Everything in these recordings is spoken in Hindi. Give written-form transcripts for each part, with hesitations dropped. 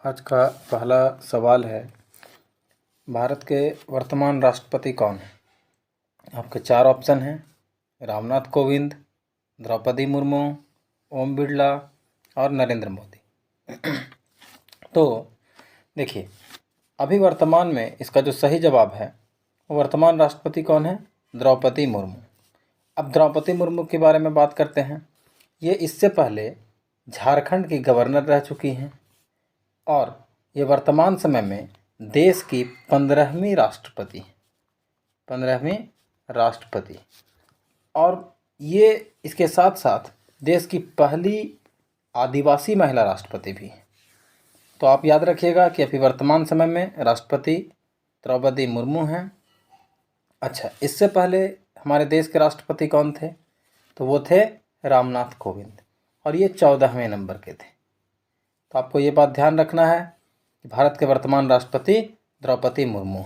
आज का पहला सवाल है, भारत के वर्तमान राष्ट्रपति कौन है? आपके चार ऑप्शन हैं, रामनाथ कोविंद, द्रौपदी मुर्मू, ओम बिरला और नरेंद्र मोदी। तो देखिए, अभी वर्तमान में इसका जो सही जवाब है, वो वर्तमान राष्ट्रपति कौन है? द्रौपदी मुर्मू। अब द्रौपदी मुर्मू के बारे में बात करते हैं। ये इससे पहले झारखंड की गवर्नर रह चुकी हैं और ये वर्तमान समय में देश की 15वीं राष्ट्रपति, 15वीं राष्ट्रपति, और ये इसके साथ साथ देश की पहली आदिवासी महिला राष्ट्रपति भी है। तो आप याद रखिएगा कि अभी वर्तमान समय में राष्ट्रपति द्रौपदी मुर्मू हैं। अच्छा, इससे पहले हमारे देश के राष्ट्रपति कौन थे? तो वो थे रामनाथ कोविंद, और ये 14वें नंबर के थे। तो आपको ये बात ध्यान रखना है कि भारत के वर्तमान राष्ट्रपति द्रौपदी मुर्मू।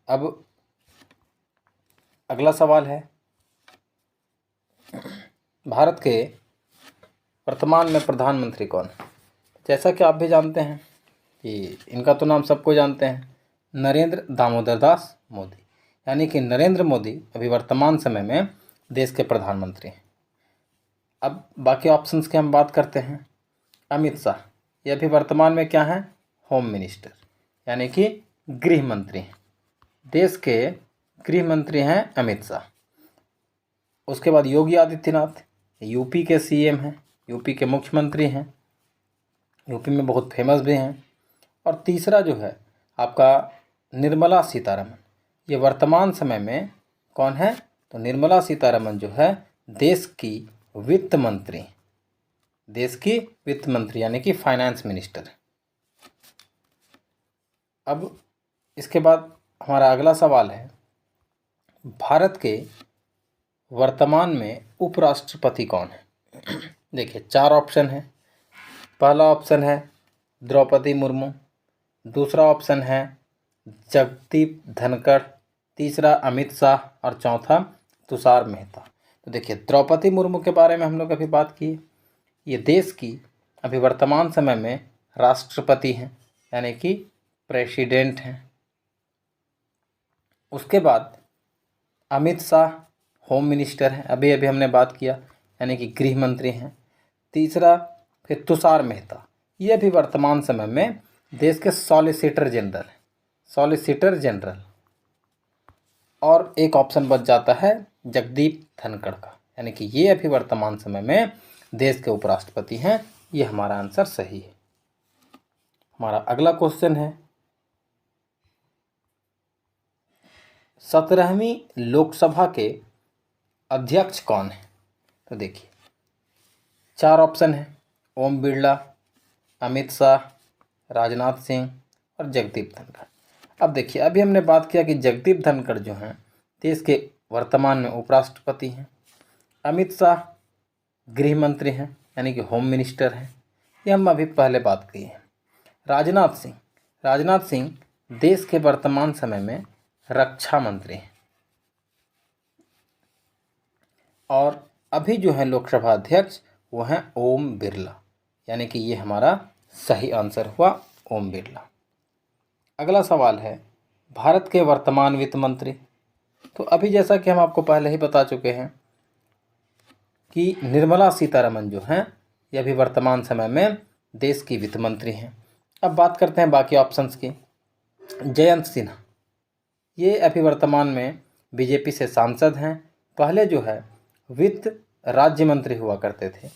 अब अगला सवाल है, भारत के वर्तमान में प्रधानमंत्री कौन है? जैसा कि आप भी जानते हैं कि इनका तो नाम सबको जानते हैं, नरेंद्र दामोदर दास मोदी, यानी कि नरेंद्र मोदी अभी वर्तमान समय में देश के प्रधानमंत्री हैं। अब बाकी ऑप्शंस की हम बात करते हैं। अमित शाह, ये अभी वर्तमान में क्या हैं? होम मिनिस्टर, यानी कि गृह मंत्री हैं। देश के गृह मंत्री हैं अमित शाह। उसके बाद योगी आदित्यनाथ, यूपी के सीएम हैं, यूपी के मुख्यमंत्री हैं, यूपी में बहुत फेमस भी हैं। और तीसरा जो है आपका निर्मला सीतारमण, ये वर्तमान समय में कौन है? तो निर्मला सीतारमण जो है देश की वित्त मंत्री, देश की वित्त मंत्री यानी कि फाइनेंस मिनिस्टर। अब इसके बाद हमारा अगला सवाल है, भारत के वर्तमान में उपराष्ट्रपति कौन है? देखिए, चार ऑप्शन है। पहला ऑप्शन है द्रौपदी मुर्मू, दूसरा ऑप्शन है जगदीप धनखड़, तीसरा अमित शाह और चौथा तुषार मेहता। तो देखिए, द्रौपदी मुर्मू के बारे में हम लोग अभी बात की। ये देश की अभी वर्तमान समय में राष्ट्रपति हैं, यानी कि प्रेसिडेंट हैं। उसके बाद अमित शाह होम मिनिस्टर हैं, अभी अभी हमने बात किया, यानी कि गृह मंत्री हैं। तीसरा फिर तुषार मेहता, ये भी वर्तमान समय में देश के सॉलिसिटर जनरल, सॉलिसिटर जनरल। और एक ऑप्शन बच जाता है जगदीप धनखड़ का, यानी कि ये अभी वर्तमान समय में देश के उपराष्ट्रपति हैं। ये हमारा आंसर सही है। हमारा अगला क्वेश्चन है, 17वीं लोकसभा के अध्यक्ष कौन है? तो देखिए, चार ऑप्शन है, ओम बिरला, अमित शाह, राजनाथ सिंह और जगदीप धनखड़। अब देखिए, अभी हमने बात किया कि जगदीप धनखड़ जो हैं देश के वर्तमान में उपराष्ट्रपति हैं। अमित शाह गृह मंत्री हैं, यानी कि होम मिनिस्टर हैं, ये हम अभी पहले बात की है। राजनाथ सिंह देश के वर्तमान समय में रक्षा मंत्री हैं। और अभी जो है लोकसभा अध्यक्ष वो हैं ओम बिरला, यानी कि ये हमारा सही आंसर हुआ, ओम बिरला। अगला सवाल है, भारत के वर्तमान वित्त मंत्री। तो अभी जैसा कि हम आपको पहले ही बता चुके हैं कि निर्मला सीतारमण जो हैं ये अभी वर्तमान समय में देश की वित्त मंत्री हैं। अब बात करते हैं बाकी ऑप्शंस की। जयंत सिन्हा, ये अभी वर्तमान में बीजेपी से सांसद हैं, पहले जो है वित्त राज्य मंत्री हुआ करते थे।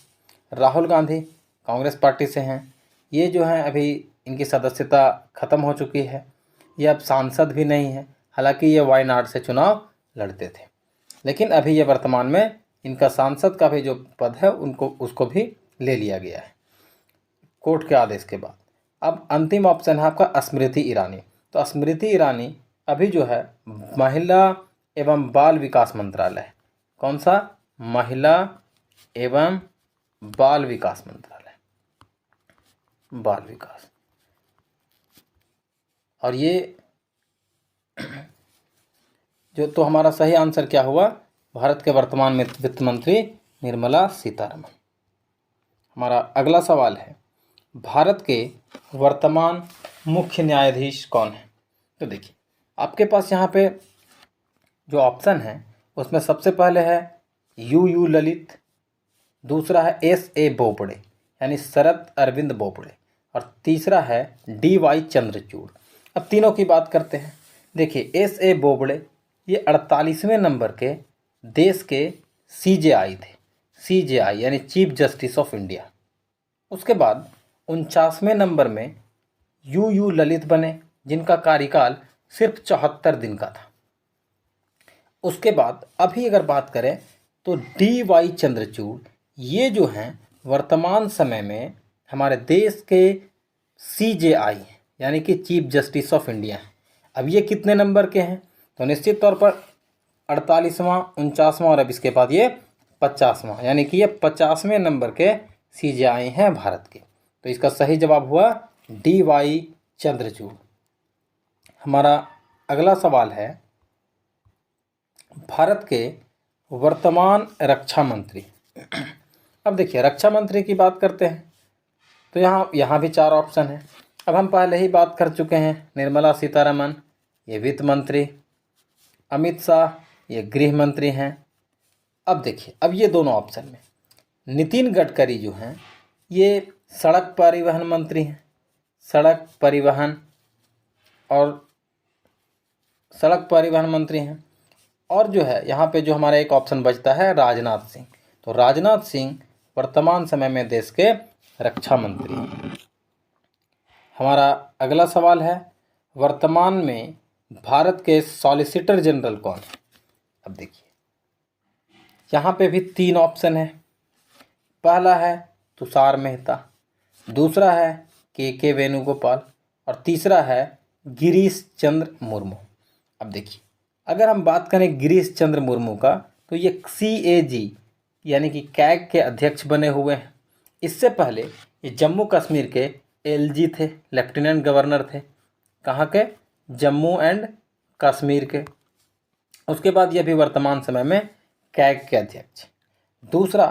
राहुल गांधी कांग्रेस पार्टी से हैं, ये जो हैं अभी इनकी सदस्यता ख़त्म हो चुकी है, ये अब सांसद भी नहीं है। हालांकि ये वायनाड से चुनाव लड़ते थे, लेकिन अभी ये वर्तमान में इनका सांसद का भी जो पद है उसको भी ले लिया गया है कोर्ट के आदेश के बाद। अब अंतिम ऑप्शन है आपका स्मृति ईरानी। तो स्मृति ईरानी अभी जो है महिला एवं बाल विकास मंत्रालय, कौन सा? महिला एवं बाल विकास मंत्रालय, बाल विकास। और ये जो, तो हमारा सही आंसर क्या हुआ? भारत के वर्तमान में वित्त मंत्री निर्मला सीतारमण। हमारा अगला सवाल है, भारत के वर्तमान मुख्य न्यायाधीश कौन है? तो देखिए आपके पास यहाँ पे जो ऑप्शन है उसमें सबसे पहले है यू ललित, दूसरा है एस.ए. बोबड़े यानी शरद अरविंद बोबड़े, और तीसरा है डी.वाई. चंद्रचूड़। अब तीनों की बात करते हैं। देखिए एस.ए. बोबड़े ये 48वें नंबर के देश के CJI थे, CJI यानी चीफ जस्टिस ऑफ इंडिया। उसके बाद 49वें नंबर में यू ललित बने, जिनका कार्यकाल सिर्फ 74 दिन का था। उसके बाद अभी अगर बात करें तो डी.वाई. चंद्रचूड़ ये जो हैं वर्तमान समय में हमारे देश के CJI यानी कि चीफ जस्टिस ऑफ इंडिया हैं। अब ये कितने नंबर के हैं? तो निश्चित तौर पर 48वां, 49वां और अब इसके बाद ये 50वां, यानी कि ये 50वें नंबर के CJI हैं भारत के। तो इसका सही जवाब हुआ डी.वाई. चंद्रचूड़। हमारा अगला सवाल है, भारत के वर्तमान रक्षा मंत्री। अब देखिए रक्षा मंत्री की बात करते हैं तो यहाँ भी 4 ऑप्शन हैं। अब हम पहले ही बात कर चुके हैं, निर्मला सीतारमण ये वित्त मंत्री, अमित शाह ये गृह मंत्री हैं। अब देखिए अब ये दोनों ऑप्शन में नितिन गडकरी जो हैं ये सड़क परिवहन मंत्री हैं, सड़क परिवहन मंत्री हैं। और जो है यहाँ पे जो हमारा एक ऑप्शन बचता है राजनाथ सिंह, तो राजनाथ सिंह वर्तमान समय में देश के रक्षा मंत्री हैं। हमारा अगला सवाल है, वर्तमान में भारत के सॉलिसिटर जनरल कौन है? अब देखिए यहाँ पे भी 3 ऑप्शन है। पहला है तुषार मेहता, दूसरा है के वेणुगोपाल और तीसरा है गिरीश चंद्र मुर्मू। अब देखिए अगर हम बात करें गिरीश चंद्र मुर्मू का तो ये CAG यानी कि कैग के अध्यक्ष बने हुए हैं। इससे पहले ये जम्मू कश्मीर के LG थे, लेफ्टिनेंट गवर्नर थे। कहाँ के? जम्मू एंड कश्मीर के। उसके बाद ये भी वर्तमान समय में कैग के अध्यक्ष। दूसरा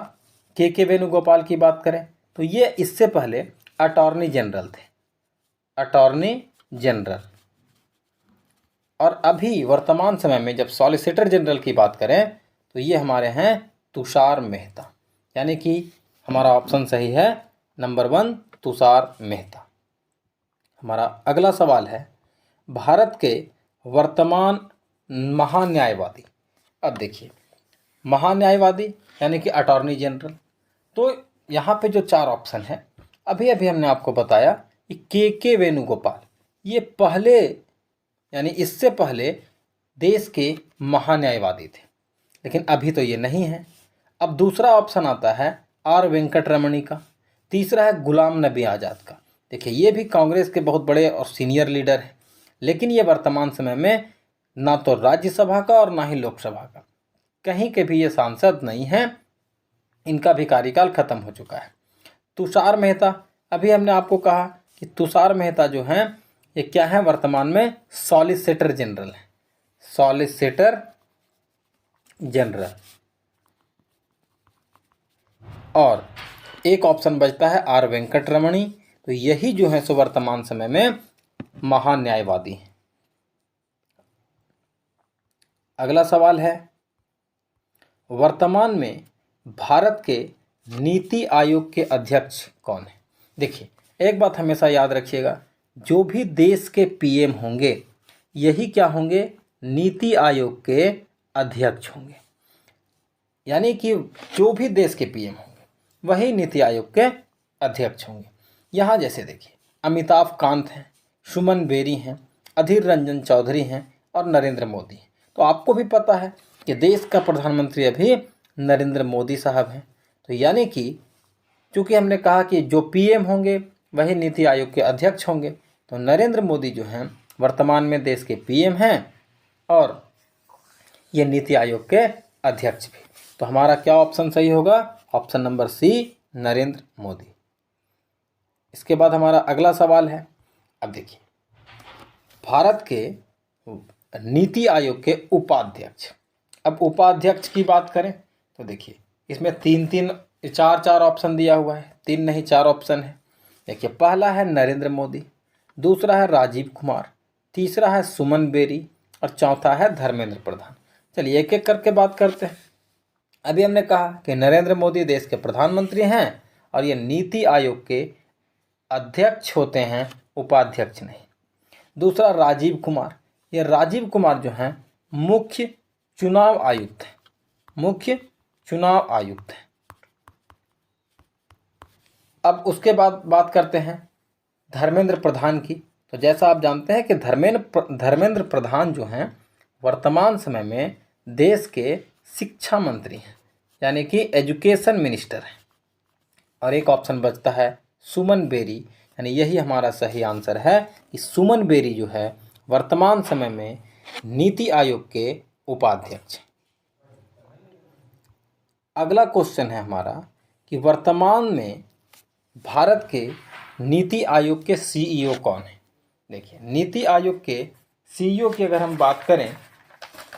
के वेणुगोपाल की बात करें तो ये इससे पहले अटॉर्नी जनरल थे, अटॉर्नी जनरल। और अभी वर्तमान समय में जब सॉलिसिटर जनरल की बात करें तो ये हमारे हैं तुषार मेहता, यानी कि हमारा ऑप्शन सही है नंबर 1 तुषार मेहता। हमारा अगला सवाल है, भारत के वर्तमान महान्यायवादी। अब देखिए महान्यायवादी यानी कि अटॉर्नी जनरल, तो यहाँ पे जो 4 ऑप्शन है अभी हमने आपको बताया कि के वेणुगोपाल ये पहले यानी इससे पहले देश के महान्यायवादी थे, लेकिन अभी तो ये नहीं है। अब दूसरा ऑप्शन आता है आर वेंकटरमणी का, तीसरा है गुलाम नबी आज़ाद का। देखिए ये भी कांग्रेस के बहुत बड़े और सीनियर लीडर हैं, लेकिन ये वर्तमान समय में ना तो राज्यसभा का और ना ही लोकसभा का कहीं के भी ये सांसद नहीं हैं, इनका भी कार्यकाल खत्म हो चुका है। तुषार मेहता, अभी हमने आपको कहा कि तुषार मेहता जो हैं ये क्या है वर्तमान में सॉलिसिटर जनरल है, सॉलिसिटर जनरल। और एक ऑप्शन बचता है आर वेंकटरमणी, तो यही जो है सो वर्तमान समय में महान्यायवादी हैं। अगला सवाल है, वर्तमान में भारत के नीति आयोग के अध्यक्ष कौन है? देखिए एक बात हमेशा याद रखिएगा, जो भी देश के PM होंगे यही क्या होंगे, नीति आयोग के अध्यक्ष होंगे। यानी कि जो भी देश के PM होंगे वही नीति आयोग के अध्यक्ष होंगे। यहाँ जैसे देखिए अमिताभ कांत हैं, सुमन बेरी हैं, अधीर रंजन चौधरी हैं और नरेंद्र मोदी हैं। तो आपको भी पता है कि देश का प्रधानमंत्री अभी नरेंद्र मोदी साहब हैं। तो यानी कि चूँकि हमने कहा कि जो PM होंगे वही नीति आयोग के अध्यक्ष होंगे, तो नरेंद्र मोदी जो हैं वर्तमान में देश के PM हैं और ये नीति आयोग के अध्यक्ष भी। तो हमारा क्या ऑप्शन सही होगा? Option number C Narendra Modi. इसके बाद हमारा अगला सवाल है, अब देखिए भारत के नीति आयोग के उपाध्यक्ष। अब उपाध्यक्ष की बात करें तो देखिए इसमें 3 ये चार चार ऑप्शन दिया हुआ है, 3 नहीं 4 ऑप्शन है। देखिए, पहला है नरेंद्र मोदी, दूसरा है राजीव कुमार, तीसरा है सुमन बेरी और चौथा है धर्मेंद्र प्रधान। चलिए एक एक करके बात करते हैं। अभी हमने कहा कि नरेंद्र मोदी देश के प्रधानमंत्री हैं और ये नीति आयोग के अध्यक्ष होते हैं, उपाध्यक्ष नहीं। दूसरा राजीव कुमार, ये राजीव कुमार जो हैं मुख्य चुनाव आयुक्त हैं, मुख्य चुनाव आयुक्त हैं। अब उसके बाद बात करते हैं धर्मेंद्र प्रधान की। तो जैसा आप जानते हैं कि धर्मेंद्र प्रधान जो हैं वर्तमान समय में देश के शिक्षा मंत्री हैं, यानी कि एजुकेशन मिनिस्टर हैं। और एक ऑप्शन बचता है सुमन बेरी, यानी यही हमारा सही आंसर है कि सुमन बेरी जो है वर्तमान समय में नीति आयोग के उपाध्यक्ष हैं। अगला क्वेश्चन है हमारा कि वर्तमान में भारत के नीति आयोग के सीईओ कौन है। देखिए, नीति आयोग के सीईओ की अगर हम बात करें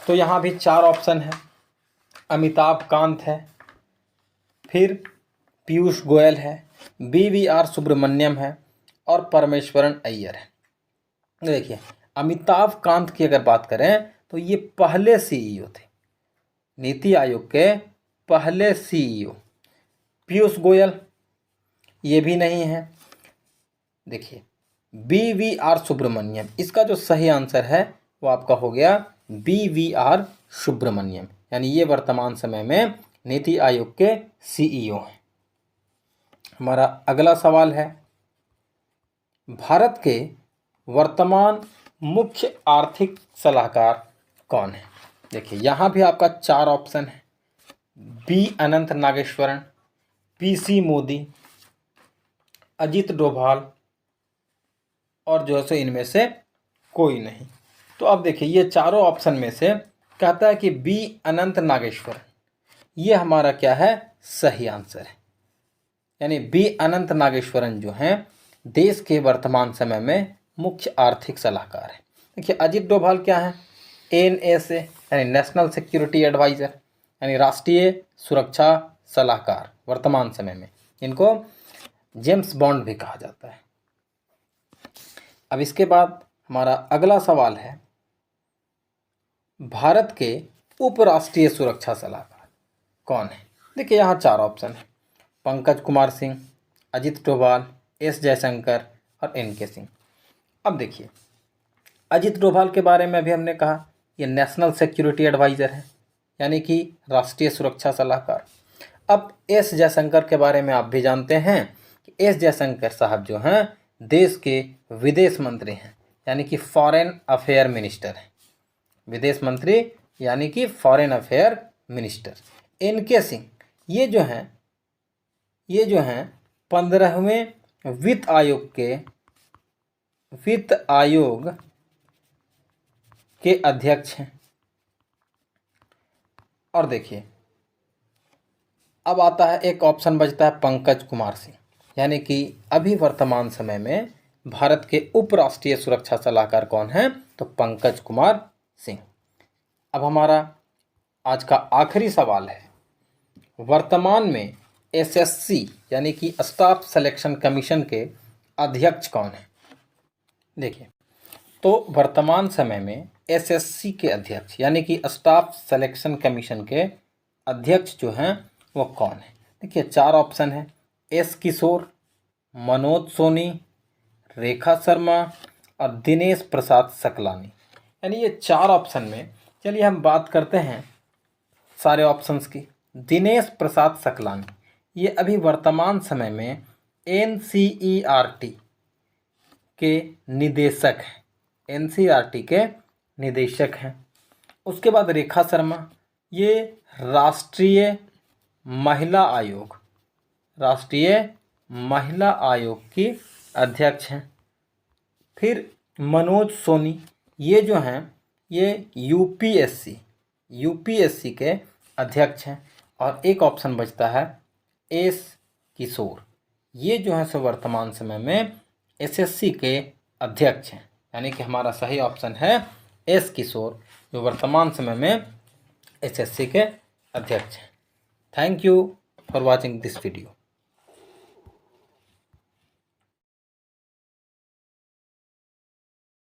तो यहाँ भी 4 ऑप्शन है। अमिताभ कांत है, फिर पीयूष गोयल है, BVR सुब्रमण्यम है और परमेश्वरन अय्यर है। देखिए, अमिताभ कांत की अगर बात करें तो ये पहले सीईओ थे, नीति आयोग के पहले सीईओ। पीयूष गोयल ये भी नहीं है। देखिए, BVR सुब्रमण्यम, इसका जो सही आंसर है वो आपका हो गया BVR सुब्रमण्यम, यानी ये वर्तमान समय में नीति आयोग के सीईओ हैं। हमारा अगला सवाल है, भारत के वर्तमान मुख्य आर्थिक सलाहकार कौन है। देखिए, यहाँ भी आपका 4 ऑप्शन है। B अनंत नागेश्वरन, PC मोदी, अजित डोभाल और जो है इनमें से कोई नहीं। तो अब देखिए, ये चारों ऑप्शन में से कहता है कि B अनंत नागेश्वरन, ये हमारा क्या है, सही आंसर है। यानी B अनंत नागेश्वरन जो हैं देश के वर्तमान समय में मुख्य आर्थिक सलाहकार हैं। देखिए, अजित डोभाल क्या है, NSA यानी नेशनल सिक्योरिटी एडवाइज़र, यानी राष्ट्रीय सुरक्षा सलाहकार वर्तमान समय में, इनको जेम्स बॉन्ड भी कहा जाता है। अब इसके बाद हमारा अगला सवाल है, भारत के उपराष्ट्रीय सुरक्षा सलाहकार कौन है। देखिए, यहाँ 4 ऑप्शन है। पंकज कुमार सिंह, अजित डोभाल, S जयशंकर और NK सिंह। अब देखिए, अजित डोभाल के बारे में अभी हमने कहा ये नेशनल सिक्योरिटी एडवाइज़र है, यानी कि राष्ट्रीय सुरक्षा सलाहकार। अब S जयशंकर के बारे में आप भी जानते हैं कि S जयशंकर साहब जो हैं देश के विदेश मंत्री हैं, यानी कि फॉरेन अफेयर मिनिस्टर हैं, विदेश मंत्री यानी कि foreign affair minister. NK Singh ये जो हैं 15वें वित्त आयोग के अध्यक्ष हैं। और देखिए, अब आता है एक ऑप्शन बचता है पंकज कुमार सिंह, यानी कि अभी वर्तमान समय में भारत के उपराष्ट्रीय सुरक्षा सलाहकार कौन हैं, तो पंकज कुमार सिंह। अब हमारा आज का आखिरी सवाल है, वर्तमान में SSC यानी कि स्टाफ सिलेक्शन कमीशन के अध्यक्ष कौन हैं। देखिए, तो वर्तमान समय में SSC के अध्यक्ष यानी कि स्टाफ सिलेक्शन कमीशन के अध्यक्ष जो हैं वो कौन है। देखिए, 4 ऑप्शन है। S किशोर, मनोज सोनी, रेखा शर्मा और दिनेश प्रसाद सकलानी, यानी ये 4 ऑप्शन में चलिए हम बात करते हैं सारे ऑप्शंस की। दिनेश प्रसाद सकलानी ये अभी वर्तमान समय में NCERT के निदेशक हैं, NCERT के निदेशक हैं। उसके बाद रेखा शर्मा ये राष्ट्रीय महिला आयोग की अध्यक्ष हैं। फिर मनोज सोनी ये जो हैं ये यूपीएससी के अध्यक्ष हैं। और एक ऑप्शन बचता है S किशोर, ये जो है सो वर्तमान समय में SSC के अध्यक्ष हैं, यानी कि हमारा सही ऑप्शन है S किशोर, जो वर्तमान समय में SSC के अध्यक्ष हैं। Thank you. For watching this video.